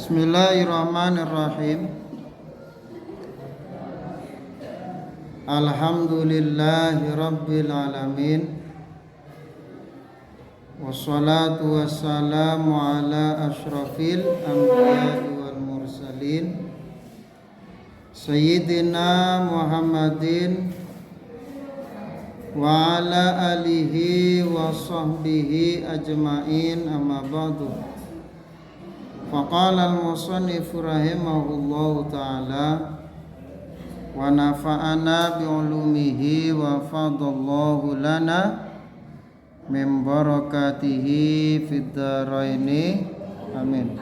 Bismillahirrahmanirrahim. Alhamdulillahi rabbil alamin. Wassalatu wassalamu ala asyrafil anbiya'i wal mursalin Sayyidina Muhammadin wa ala alihi wa sahbihi ajma'in, amma ba'du. Faqala al-musannif rahimahullahu ta'ala wa nafa'ana bi'ulumihi wa fadallahu lana min barakatihi fid dharaini, amin.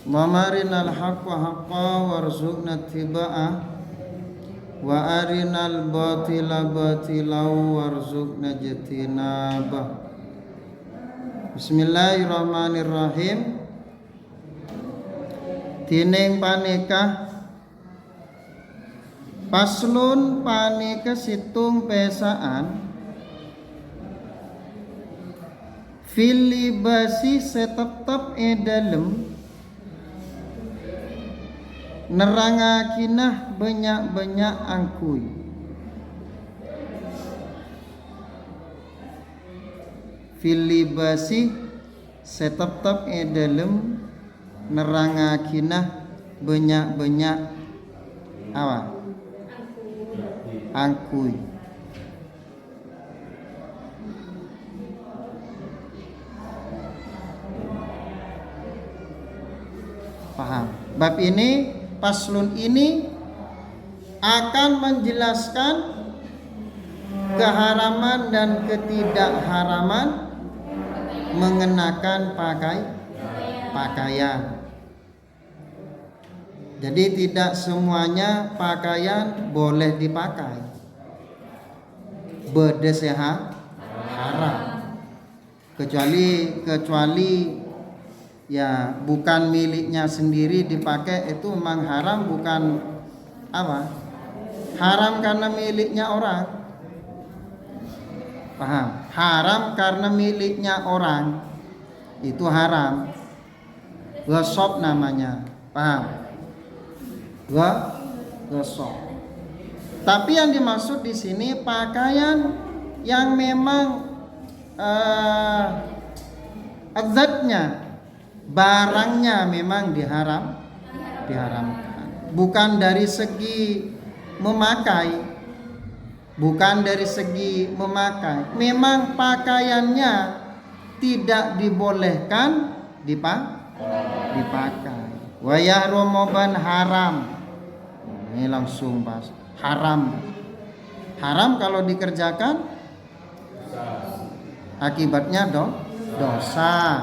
Wa marinal haqqa haqqa warzuqna ittiba'ah wa arinal batila batila warzuqna ijtinabah. Bismillahirrahmanirrahim. Tining panikah paslun panika situng pesaan filibasi setetep edalem nerangakinah banyak-banyak angkuy. Filibasi setetep edalem nerangakinah banyak-banyak apa? Angkuy. Paham? Bab ini, paslun ini akan menjelaskan keharaman dan ketidakharaman mengenakan pakaian. Jadi tidak semuanya pakaian boleh dipakai. Berdeseha haram. Kecuali ya bukan miliknya sendiri dipakai, itu memang haram, bukan apa? Haram karena miliknya orang. Paham? Haram karena miliknya orang. Itu haram. Ghasab namanya. Paham? Ghasab. Tapi yang dimaksud di sini pakaian yang memang azatnya, barangnya memang diharamkan. Bukan dari segi memakai, memang pakaiannya tidak dibolehkan dipakai. Wa yahrumu ban haram. Ini langsung pas haram. Haram kalau dikerjakan akibatnya dosa.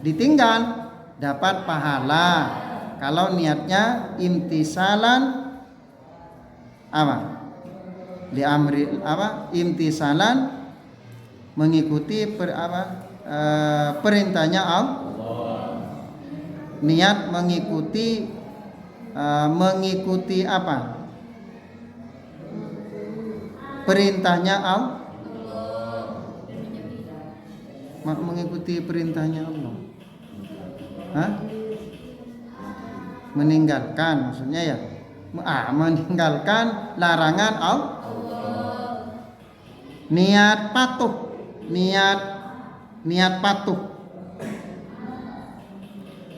Ditinggal dapat pahala kalau niatnya imtisalan apa? Li amri apa? Imtisalan mengikuti perintahnya Allah. Niat mengikuti apa? Perintahnya Allah. Mengikuti perintahnya Allah. Meninggalkan maksudnya ya. Meninggalkan larangan Allah. Niat patuh.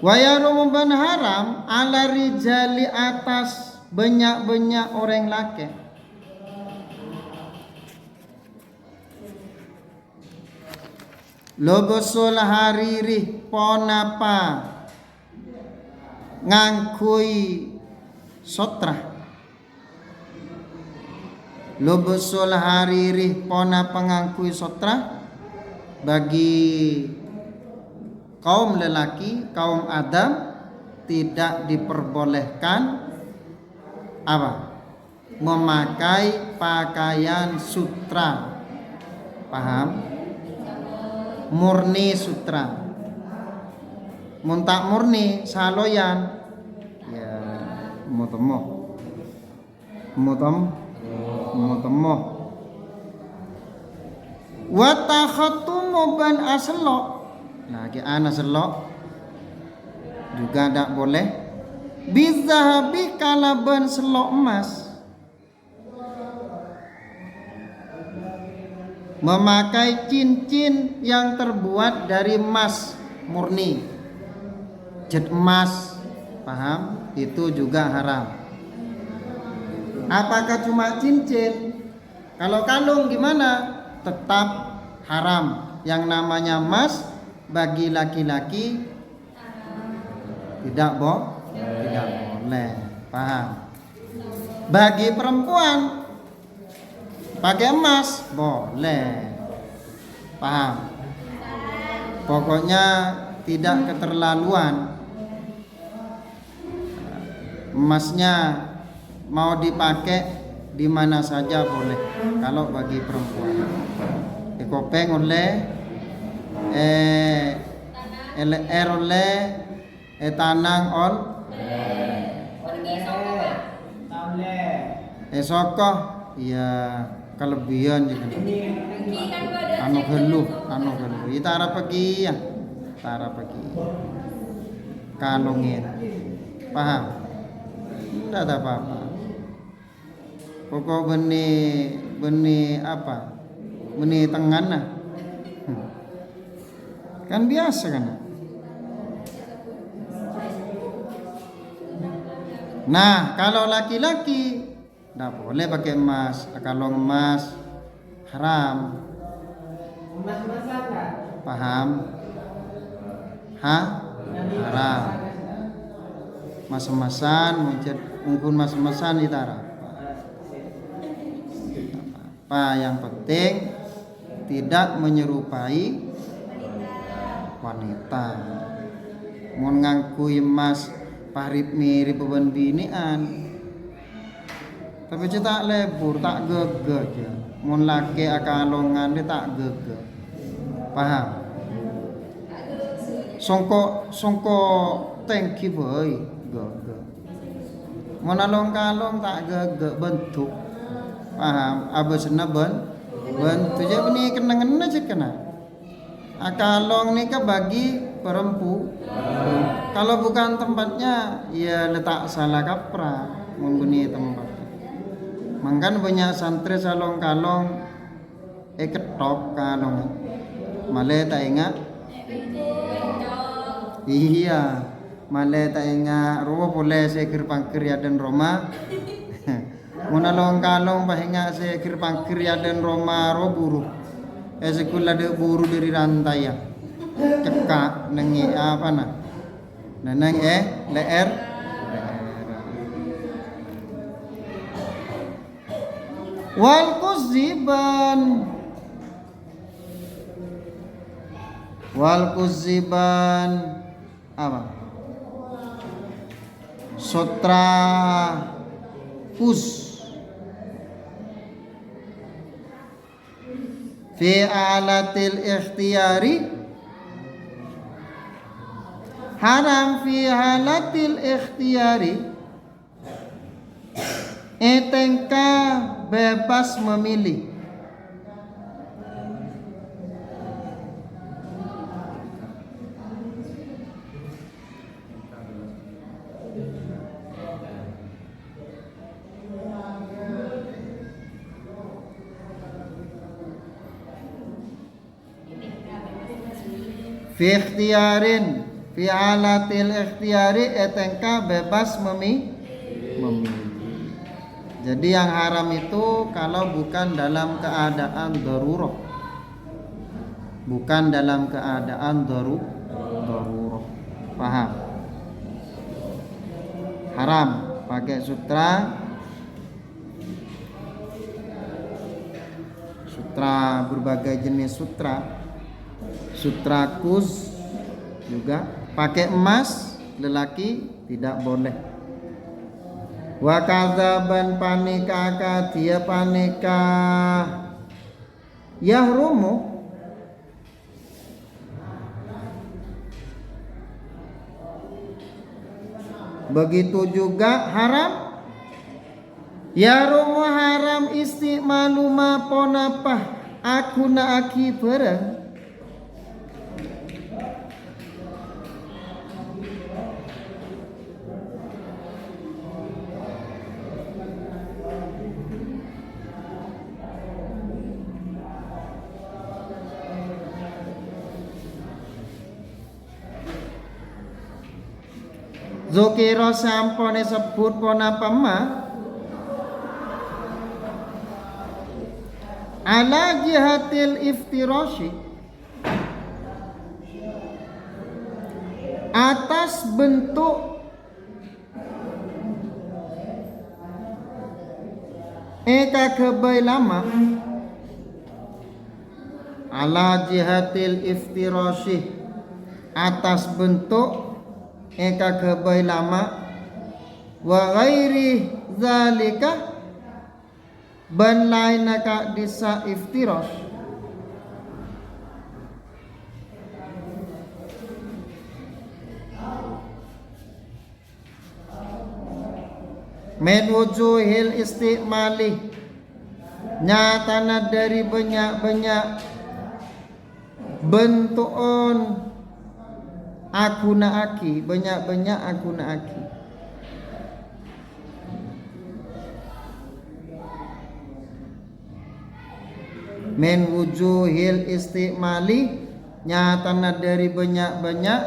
Wa yarumu ban haram ala rijali atas banyak-banyak orang laki. Lobosul haririh ponapa ngangkui sotra. Lobosul haririh ponapa ngangkui sotra bagi kaum lelaki, kaum Adam tidak diperbolehkan apa? Memakai pakaian sutra. Paham? Murni sutra. Muntak murni saloyan. Ya, mutemo. Wa takhatumu ban aslok. Nah, ki ana selok juga tidak boleh. Bizahabi kalaban selok emas, memakai cincin yang terbuat dari emas murni, jet emas, paham? Itu juga haram. Apakah cuma cincin? Kalau kalung gimana? Tetap haram. Yang namanya emas bagi laki-laki tidak boleh, paham? Bagi perempuan pakai emas boleh, paham? Pokoknya tidak keterlaluan. Emasnya mau dipakai di mana saja boleh kalau bagi perempuan. Kopeng oleh LR oleh tanang ol sokoh ya kelebihan juga anu geluh itara pergi ya kalungin, paham? Tidak ada apa-apa. Pokok benih apa? Benih tengan nah. Kan biasa kan. Nah, kalau laki-laki tidak boleh pakai emas. Kalau emas haram. Paham? Haram. Mas-masan mungkin mas-masan itara. Apa yang penting tidak menyerupai wanita. Mun ngangkui emas parip mirip beban binian. Tapi cetak lebur tak gege aja. Mun laki akalongan dia tak gege. Paham? Songko tangki boy gege. Mun along-kalong tak gege bentuk. Paham? Abasna bentuk je beni kenangan aja kena. Akalong ni ke bagi perempuan. Kalau bukan tempatnya, ya letak salah kaprah membeni tempat. Mangkan banyak santri salong-kalong ketok kalong. Male tak ingat. Iya, male tak ingat. Robo boleh sekir pangkir ya dan Roma. Munalong kalong pahinga sekir pangkir ya dan Roma roburu. Sekolah de buru dari rantai ya. Cekak nengi apa nah? Neneng leer. Wal kuziban apa? Sutra kus fi alatil ikhtiyari haram fi halatil ikhtiyari etengka bebas memilih. Fi ikhtiyarin fi alatil ikhtiyari etengka bebas memilih. Jadi yang haram itu kalau bukan dalam keadaan darurat. Bukan dalam keadaan darurat. Paham? Haram pakai sutra berbagai jenis sutra kus juga. Pakai emas lelaki tidak boleh. Wa kadzaban panika dia panika yahrumu begitu juga haram yahrumu haram istimalu ma ponapah akuna aki barang Zukiro sampone sebut pona pema ala jihatil iftirashi atas bentuk eka kebai lama ala jihatil iftirashi atas bentuk eka kebai lama wa ghairi zalika ban lainaka disa iftirash min wujuhil istimali nyatana dari banyak-banyak bentukon akuna aki, banyak-banyak akuna aki. Min wujuhil istimali nyatana dari banyak-banyak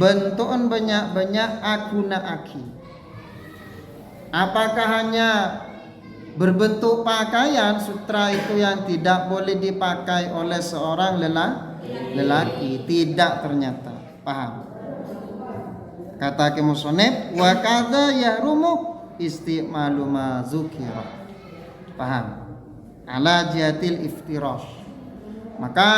bentukon banyak-banyak akuna aki. Apakah hanya berbentuk pakaian sutra itu yang tidak boleh dipakai oleh seorang lelaki? Tidak ternyata. Paham? Kata kemusonep wa kadza yahrumu istimalu ma dzukira. Paham? Ala jihatil iftirash. Maka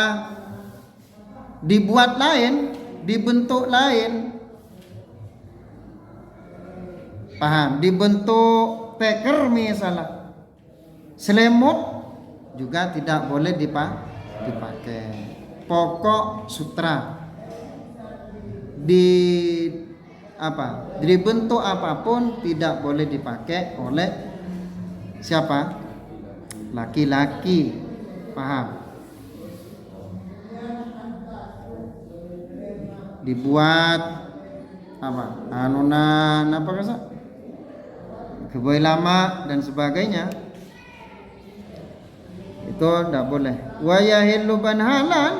dibuat lain, dibentuk lain. Paham? Dibentuk teker misalnya, selimut juga tidak boleh dipakai. Pokok sutra dibentuk apapun tidak boleh dipakai oleh siapa? Laki-laki. Paham? Dibuat apa? Anunan apa kasa? Kebai lama dan sebagainya itu tidak boleh. Wa yahillu ban halal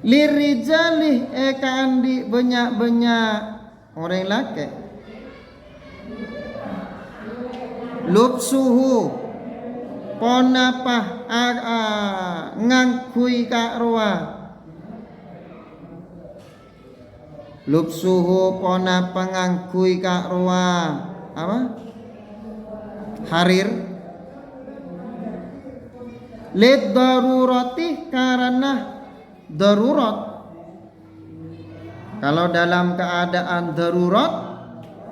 lirijali eka andi banyak-banyak orang laki lubsuhu ponapa ngangkui ka ruwa lubsuhu ponapa ngangkui ka ruwa apa harir lid darurati karena darurat. Kalau dalam keadaan darurat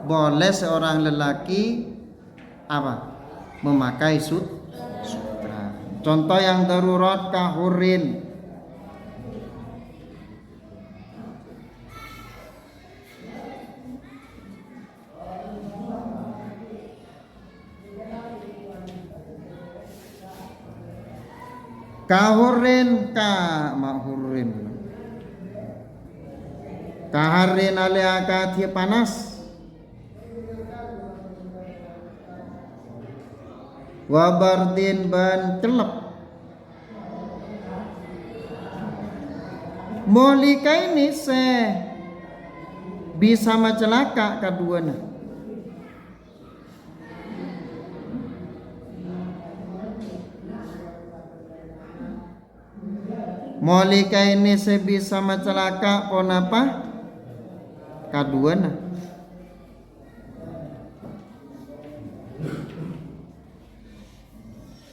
boleh seorang lelaki apa? Memakai sutra. Contoh yang darurat kahurin. Kahurin ka mahurin kaharin ale akati panas wabardin ban celep molika ini se bisa macelaka kaduana. Molika ini sebisa macelaka pon apa? Kaduana.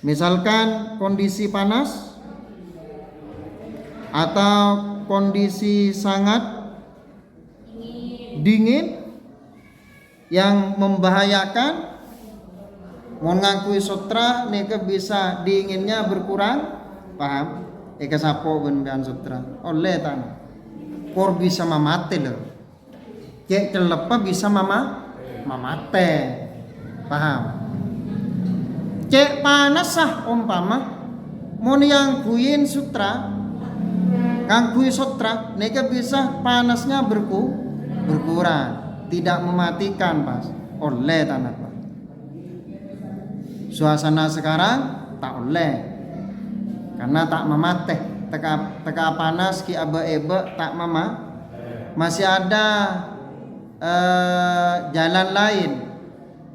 Misalkan kondisi panas atau kondisi sangat dingin yang membahayakan, mau ngakui sutra nika bisa dinginnya berkurang, paham? Eka sapo bendan sutra oleh tan kor bisa mamate loh cek celepa bisa mamate, paham? Cek panas sah umpama mon yang kuyin sutra kang kuy sutra neka bisa panasnya berkurang, tidak mematikan pas oleh tanah pak. Suasana sekarang tak oleh karena tak memate, teka panas ki ebe tak mama. Masih ada jalan lain.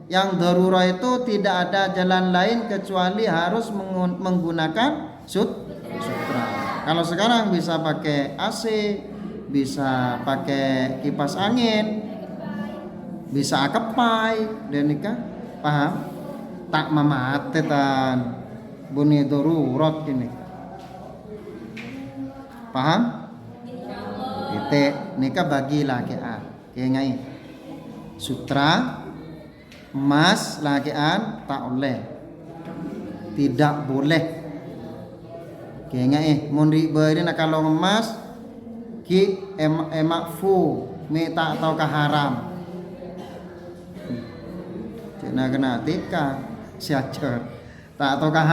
Yang darurat itu tidak ada jalan lain kecuali harus menggunakan sutra. Kalau sekarang bisa pakai AC, bisa pakai kipas angin, bisa kepai, dan nikah, paham? Tak mamatetan bunyi darurat ini, paham? Titik nikah bagilah kayak ngai sutra. Emas lakian tak oleh, tidak boleh. Kayaknya mundi beri nak kalau emas ki emakfu me tak tahu ke haram. Cina kena tika siacer tak tahu ke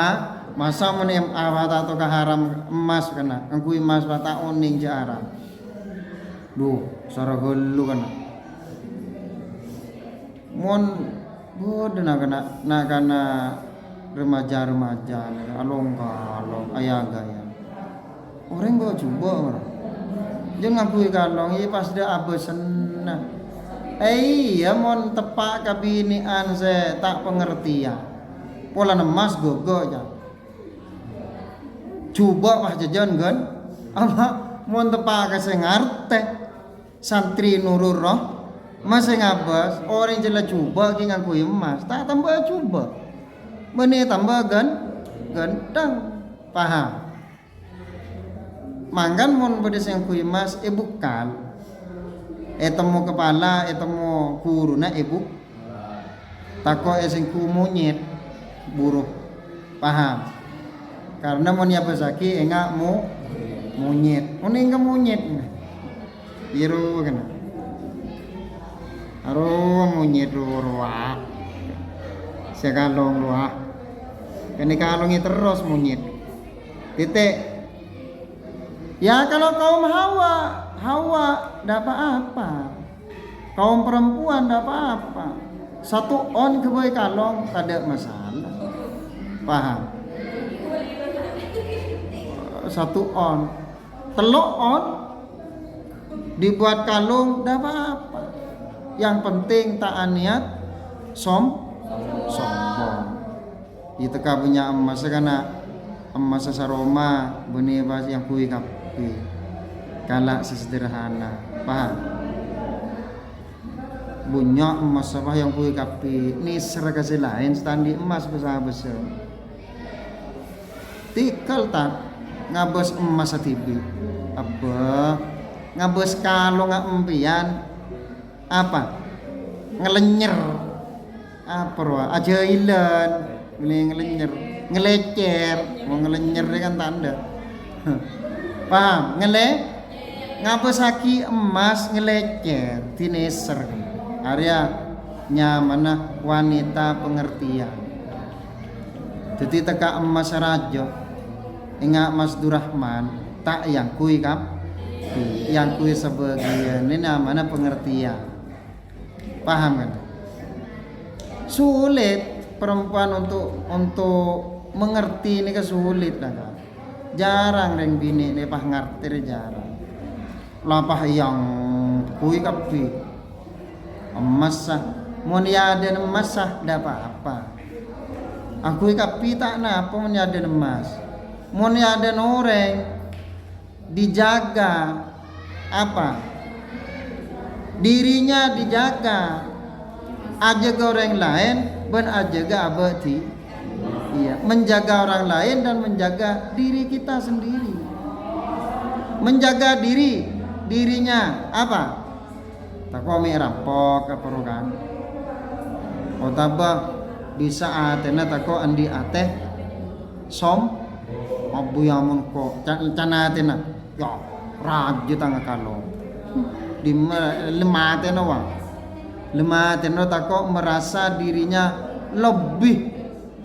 masa muni awak tak tahu ke haram emas kena angkui emas tak oning haram. Duh, sara helu kena. Mon bodoh nak kena remaja along ayah gaya orang gua coba orang jangan ngakui kalong ini pas dia abesen iya mon tepak kabinian saya tak pengertian pola emas gogo ya coba pas jajan kan apa mon tepak kasih ngarte santri nurur roh masih ngabas orang jelas coba ki ngaku emas tak tambah coba benih tambah ganteng paham manggan mon bedes yang ku emas bukal temu kepala temu kuruna buk tako sing ku monyet buruh paham karena mon ya besaki enggak mu monyet enggak monyet biru kana aduh monyet ruah sekalong ruah kini kalongi terus monyet titik ya kalau kaum Hawa dapat apa kaum perempuan dapat apa satu on kebay kalong ada masalah paham satu on telok on dibuat kalung dapat apa yang penting tak niat sombong. Itu punya emas karena emas saroma benih pas yang kui kapi. Kalak sesederhana, paham? Punya emas apa yang kui kapi. Ni seragasi lain standi emas besar. Tikal tak ngabos emas atibi. Apa? Ngabos kalung ngampian apa ngelenyer apa roa aja ilan ngelenyer ngelecer mau ngelenyer kan tanda paham ngapa saki emas ngelecer tineser area nyamana wanita pengertian jadi teka emas rajo ingat Mas Durrahman tak yang kui kap yang kui sebagian ini namanya pengertian paham kan? Sulit perempuan untuk mengerti ini kesulit lah kan. Jarang reng bini ini pah ngerti jarang. Lapah yang kui kapi emas sah, mau niaden emas sah dapat apa? Aku kapi tak napa mau niaden emas, mau niaden orang dijaga apa? Dirinya dijaga aja ke orang lain ben aja ke abadi iya menjaga orang lain dan menjaga diri kita sendiri menjaga dirinya apa tak kau rampok apa kan otaba bisa atena tak kau andi ateh abu yamun kok cana atena ya rajut tangga kalong di lemah teno tako merasa dirinya lebih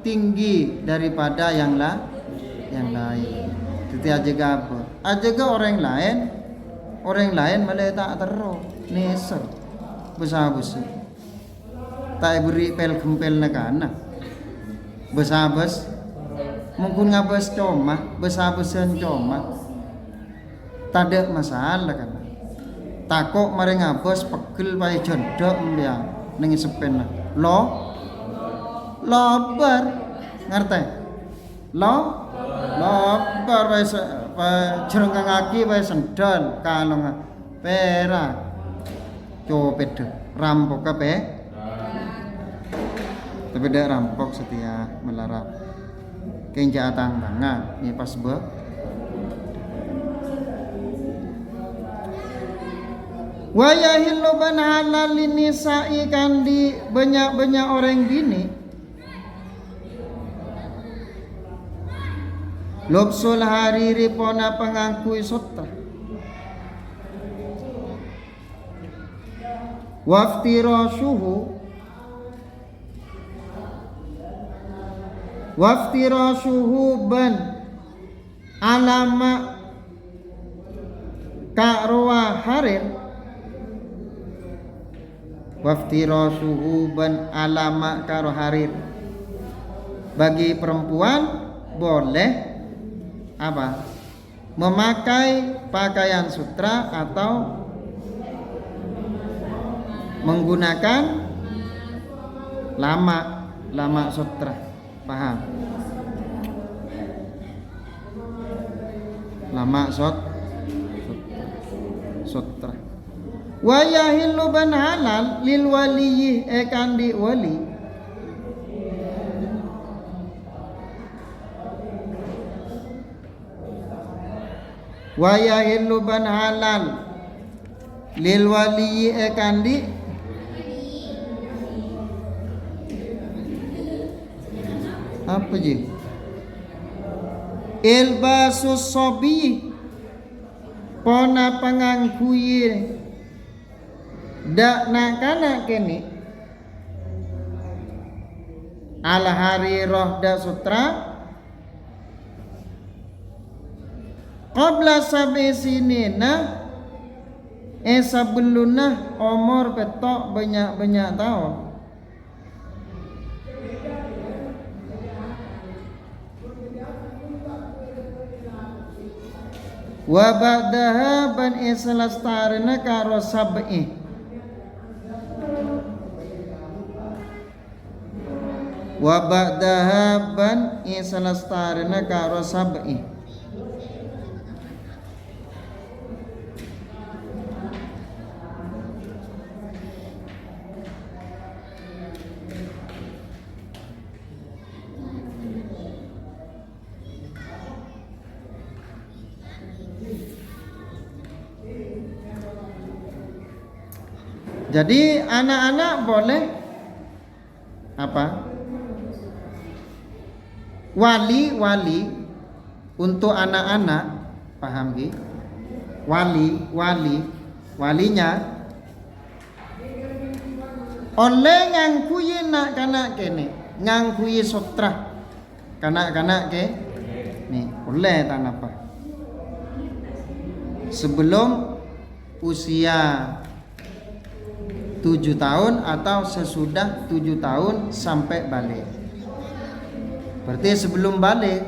tinggi daripada yang lain. Jadi aja ga orang lain malah tak terus neser besar tak beri pel gempel nakana besar mungkin ngabas coma besar coma Tade masalah kan. Takok mari ngabos pegel wae jondok mbiang ning sepen. Lobar ngerti? Lobar wae jerengangaki wae sendal kalong perak. Copet rampok kape. Tapi dia rampok setia melarat. Kenja tangan ni pas be. Wa yahillu ban halal linisa'i kandi banyak-banyak orang bini. Lobsul hariri pona pengangkui sutra. Waftirashuhu ban alama ka'ruwa harir. Waftirashuhu ban alama ka'ruwa harir. Bagi perempuan boleh apa? Memakai pakaian sutra atau menggunakan lama sutra. Paham? Lama sutra. Wa yahillu ban halal lil waliyyi kandi wali. Wa yahillu ban halal lil waliyyi kandi apa je? Ilbasus sobi pona pangangkuyi dak nak kene al hariroh da sutra qabla sabi sinina sebelumnya umur petok banyak tahun. Wa ba'daha ban islastarina karo sab'i. Wa ba'daha ban islastarina karo sab'i. Jadi anak-anak boleh apa? Wali untuk anak-anak, paham ki? Walinya oleh ngangkuyi nak kanak kene, ngangkuyi sutra kanak-kanak ke nih oleh tak apa sebelum usia 7 tahun atau sesudah 7 tahun sampai balik. Berarti sebelum balik,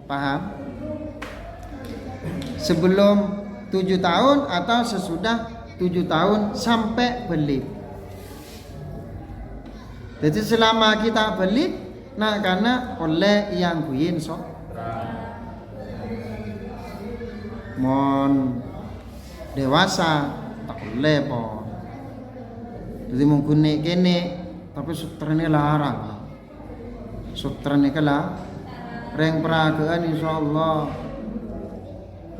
paham? Sebelum 7 tahun atau sesudah 7 tahun sampai balik. Jadi selama kita balik, nak karena oleh yang kuyin so. Mon dewasa tak boleh po. Jadi mungkin kene tapi sutrane larang. Sutrane kala reng peragaan insyaallah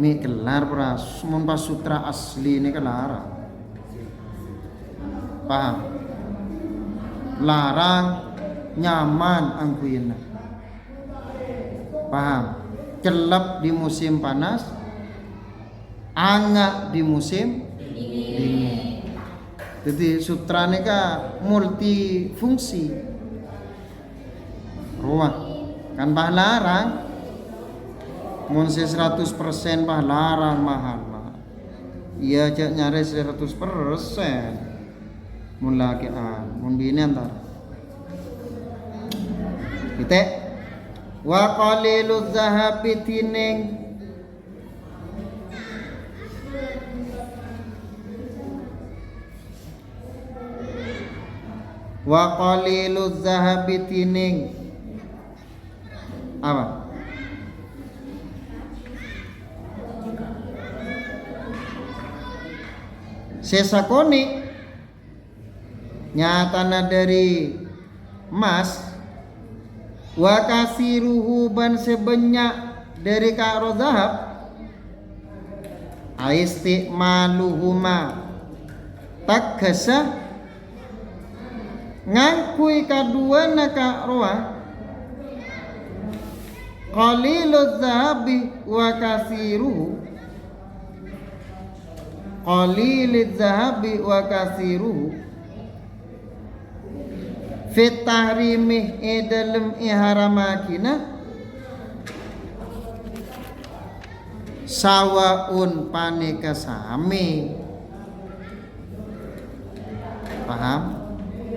mi kelar pra mun pas sutra asli ni kelarang. Paham? Larang nyaman angkuina. Paham? Kelap di musim panas, angak di musim dingin. Jadi sutra ni ka multifungsi. Ruah kan bah larang. Mun 100% bah larang mahal. Iya cak nyari 100%. Mun laki mun bini antar. Kita wa qaliluz zahabi tining Wa qaliluz zahabi tining apa? Sesakoni nyatana dari emas, wa kasiruhu ban sebanyak dari karo zahab, aistimaluhuma takasa ngangkui kadua naka roa qaliluz zahabi wa kasiruhu, qaliliz zahabi wa kasiruhu fit tahrimih dalam iharamakina sawaun paneka sami. Paham?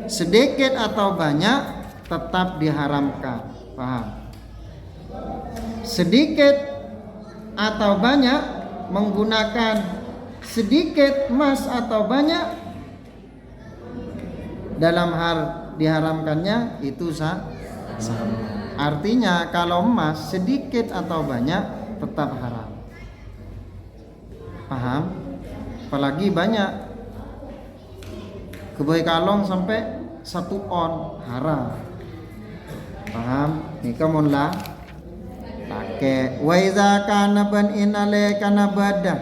Sedikit atau banyak tetap diharamkan. Paham? Sedikit atau banyak menggunakan sedikit emas atau banyak dalam hal diharamkannya itu sama. Artinya kalau emas sedikit atau banyak tetap haram. Paham? Apalagi banyak, kebay kalong sampai 1 on haram. Paham? Nika mun lah pakai wa iza kana ban inale kana badah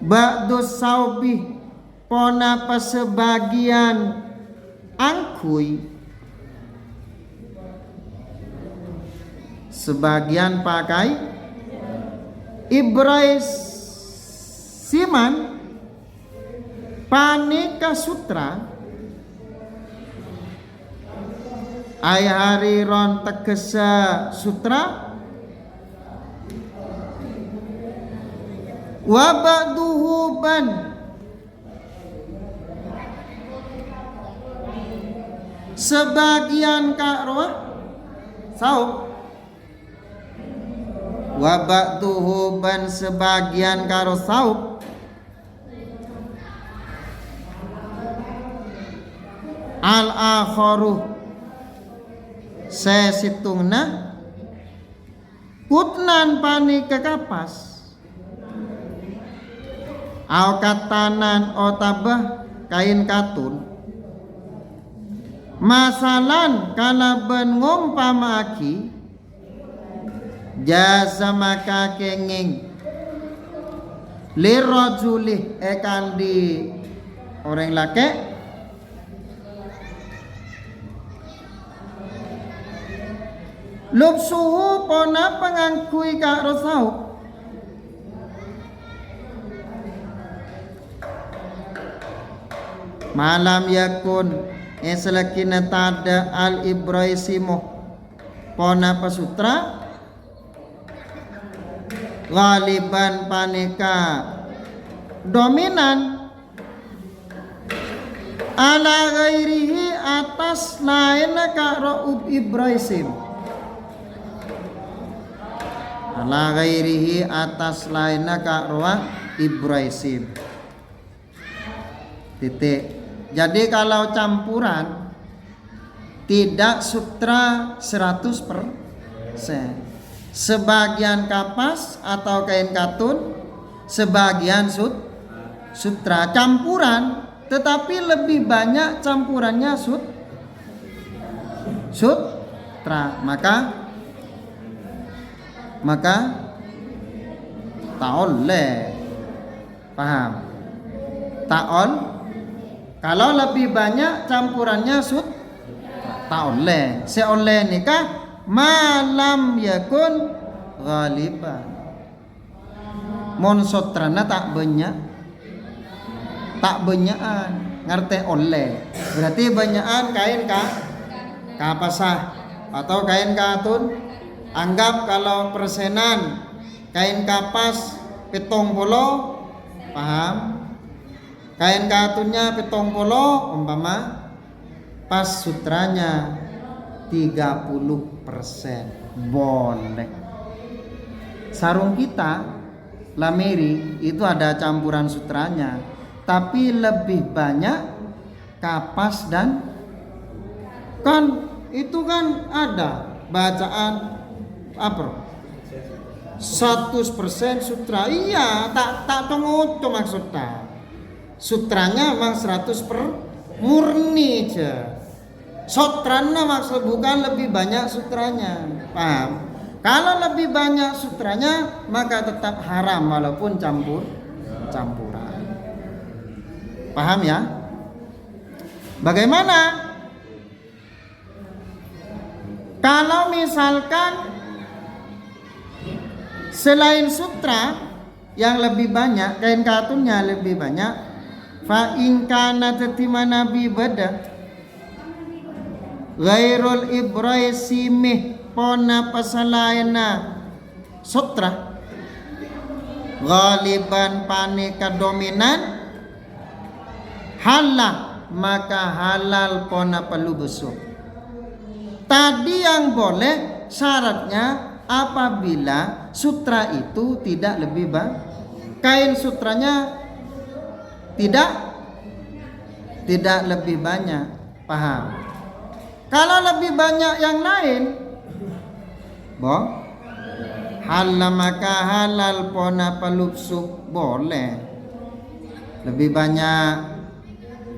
ba'dus saubi pona pasebagian angkui, sebagian pakai ibrais siman panika sutra ay hari ron tegesa sutra wa ba'duhu ban sebagian karo saub, wa ba'duhu ban sebagian karo saub al akharu sesitungna kutnan pani kekapas au katanan otabah kain katun masalan kana ben ngumpamaki jasa maka kenging lirajuli ekan di orang laki lubsuhu pona pengangkui ka rosau malam yakun eselakina tada al ibraisimo pona pasutra galiban paneka dominan ala ghairihi atas lain ka raub ibraisim, ala ghairihi atas lain ka raub ibraisim. Titik. Jadi kalau campuran tidak sutra 100%, sebagian kapas atau kain katun, sebagian sutra. Campuran tetapi lebih banyak campurannya sutra, maka ta'oleh. Paham? Ta'ol kalau lebih banyak campurannya ta'oleh. Seoleh nikah malam yakun ghaliban. Mon sotrana tak banyakan, ngerti oleh. Berarti banyakan kain kapasah atau kain katun. Anggap kalau persenan kain kapas 70, paham? Kain katunnya 70 umpama pas sutranya 30%, boleh. Sarung kita lamiri itu ada campuran sutranya, tapi lebih banyak kapas dan kan itu kan ada bacaan apa 100% sutra. Iya, tak tunggu itu maksudnya. Sutranya memang 100% murni aja. Sutranya maksud bukan lebih banyak sutranya. Paham? Kalau lebih banyak sutranya maka tetap haram walaupun campuran. Paham ya? Bagaimana? Kalau misalkan selain sutra yang lebih banyak, kain katunnya lebih banyak, fa in kana tatimana bi bada ghairul ibraisimih pona pasalayana sutra ghaliban paneka dominan halal maka halal pona perlu besuk. Tadi yang boleh syaratnya apabila sutra itu tidak lebih banyak, kain sutranya tidak lebih banyak. Paham? Kalau lebih banyak yang lain, halal maka halal pona pelupsuk boleh. Lebih banyak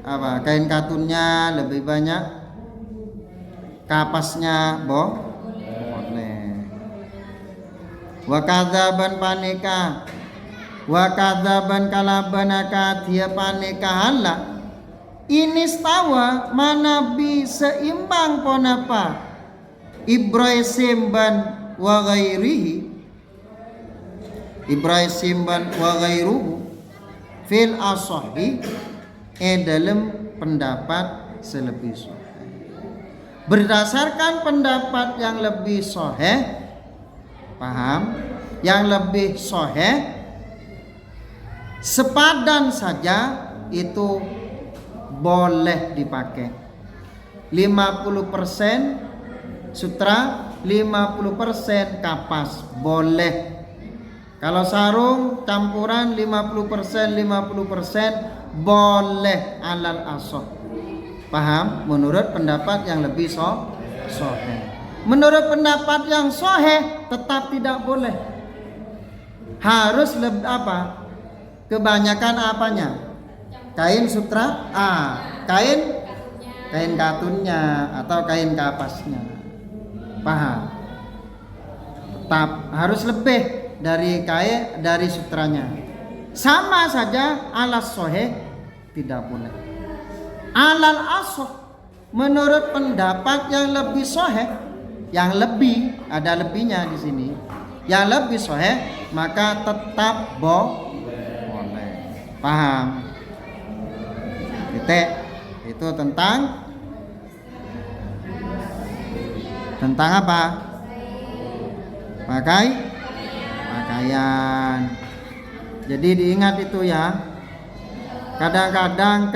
apa? Kain katunnya lebih banyak, kapasnya boleh. Wa kadzaban paneka wa kadzaban kalabanaka dia paneka halal. Ini stawa manabi seimbang ponapa Ibrahim ban wa ghairihi Ibrahim ban wa ghairuhu fil asahi dalam pendapat selebih sahih. Berdasarkan pendapat yang lebih sahih, paham? Yang lebih sahih sepadan saja itu boleh dipakai. 50% sutra, 50% kapas boleh. Kalau sarung campuran 50% boleh alal asah. Paham? Menurut pendapat yang lebih sahih. Menurut pendapat yang sahih tetap tidak boleh. Harus apa? Kebanyakan apanya? Kain sutra, kain katunnya atau kain kapasnya. Paham? Tetap harus lebih dari sutranya. Sama saja alas sahih tidak boleh. Alal asah menurut pendapat yang lebih sahih, yang lebih ada lebihnya di sini. Yang lebih sahih maka tetap boleh. Paham? Itu tentang apa? Pakaian. Jadi diingat itu ya. Kadang-kadang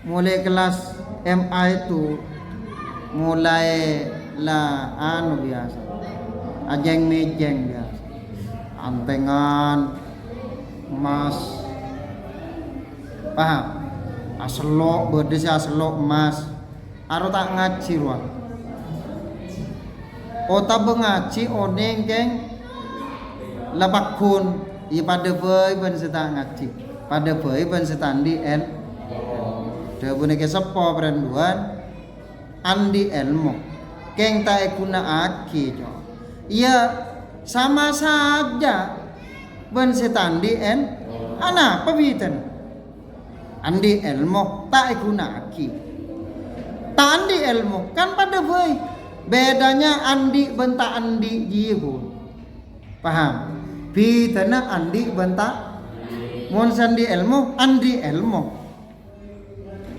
mulai kelas MA itu mulai biasa. Ajeng-mejeng biasa. Antengan emas. Paham? Aselok bedes aselok emas. Aro tak ngaji ruang. Ota bengaji oneng geng labakun i pada boy ben seta ngaji. Pada boy ben setandi de bune ke sepo perenduan andi ilmu. Keng tak guna aki jo. Iya sama saja ben setandi ana pabiten. Andi ilmu tak guna aki. Tak andi ilmu kan pada boy. Bedanya andi bentak andi jihu. Paham? Bitana andi bentak mon sandi ilmu andi ilmu.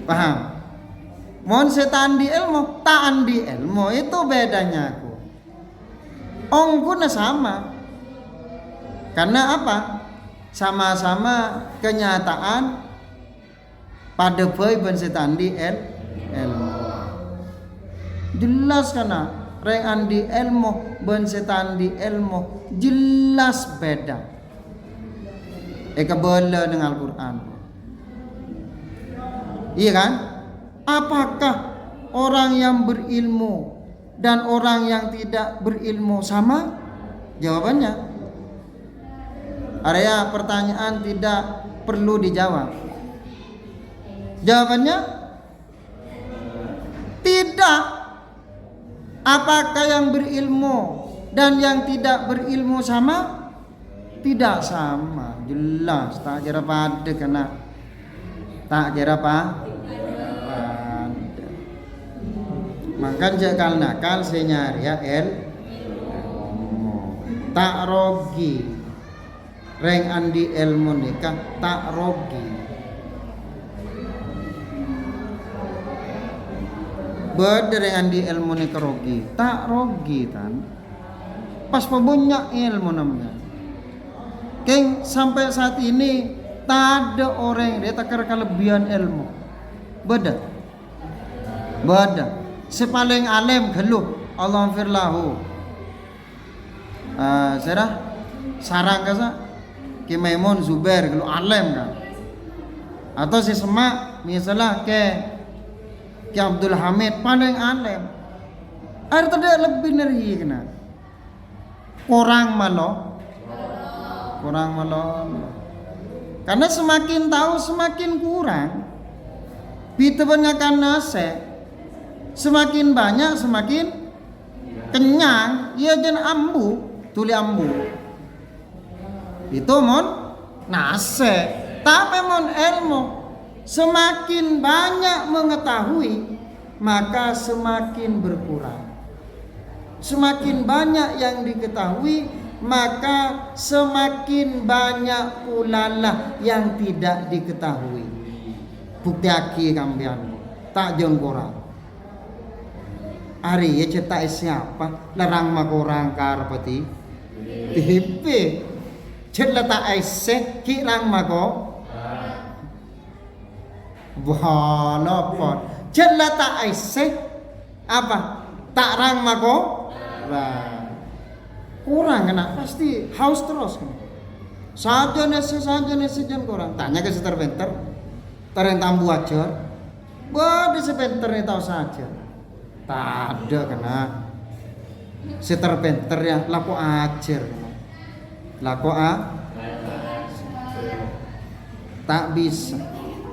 Paham? Mon setandi ilmu tak andi ilmu, itu bedanya aku. Ongkuna sama. Karena apa? Sama-sama kenyataan pada boy ben setandi ilmu. Jelas karena reng andi ilmu ben setandi ilmu jelas beda. Eka bela dengan Al-Quran. Iya kan? Apakah orang yang berilmu dan orang yang tidak berilmu sama? Jawabannya, area pertanyaan tidak perlu dijawab. Jawabannya tidak. Apakah yang berilmu dan yang tidak berilmu sama? Tidak sama, jelas. Tak kira pada kena. Tak kira apa? Pada. Makan jakal nakal senyari ya tak rogi. Reng andi ilmu nikah tak rogi. Bederengan di ilmu ni kerogi, tak rogi tan. Pas pebunyak ilmu namanya. Keng sampai saat ini tak ada orang dia takar kelebihan ilmu. Beda. Sepaling alim geluh Allah firlahu. Serah sarang kasa Ki Maimun Zubair geluh alim kan. Atau si semak misalnya Ki Abdul Hamid paling alim. Air tidak lebih dari kena. Kurang malo. Karena semakin tahu semakin kurang. Kita banyakkan nase. Semakin banyak semakin kenyang. Ia jen ambu, tuli ambu. Itu mon nase. Tapi mon ilmu. Semakin banyak mengetahui, maka semakin berkurang. Semakin banyak yang diketahui, maka semakin banyak pula lah yang tidak diketahui. Bukti aki kambian, tak jengkorang. Hari ya cetak siapa? Larang makorang karpati. Tipe. Cetak tak ese kirang mako. Walaupun jelas tak aiseh apa tak rang mako kurang kena pasti haus terus saja nese jen kurang tanya ke seter benter tereng tambu ajar di sebenter ni tahu saja tak ada kena seter benter ya laku ajar tak bisa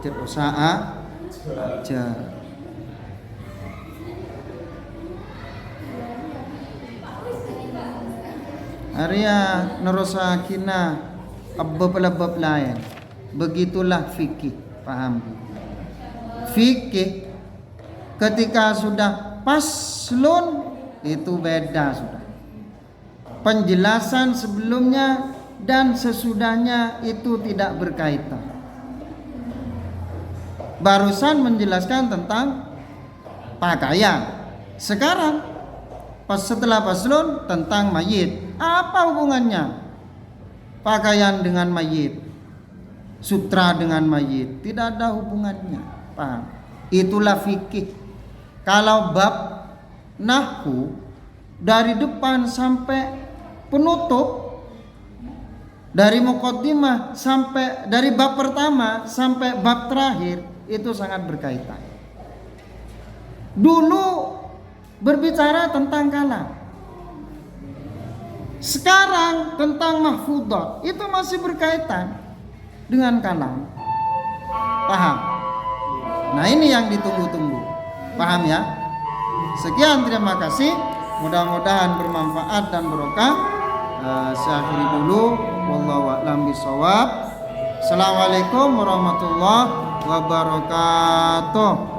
usaha aja. Arya nerosakina abab lain. Begitulah fikih, paham? Fikih ketika sudah paslon itu beda sudah. Penjelasan sebelumnya dan sesudahnya itu tidak berkaitan. Barusan menjelaskan tentang pakaian. Sekarang setelah paslon tentang mayit. Apa hubungannya pakaian dengan mayit? Sutra dengan mayit? Tidak ada hubungannya. Paham? Itulah fikih. Kalau bab nahwu dari depan sampai penutup, dari muqaddimah sampai dari bab pertama sampai bab terakhir, itu sangat berkaitan. Dulu berbicara tentang kalam. Sekarang tentang mahfudzat. Itu masih berkaitan dengan kalam. Paham? Nah, ini yang ditunggu-tunggu. Paham ya? Sekian, terima kasih. Mudah-mudahan bermanfaat dan barokah. Saya akhiri dulu. Wallahu a'lam bishawab. Assalamualaikum warahmatullahi wabarakatuh.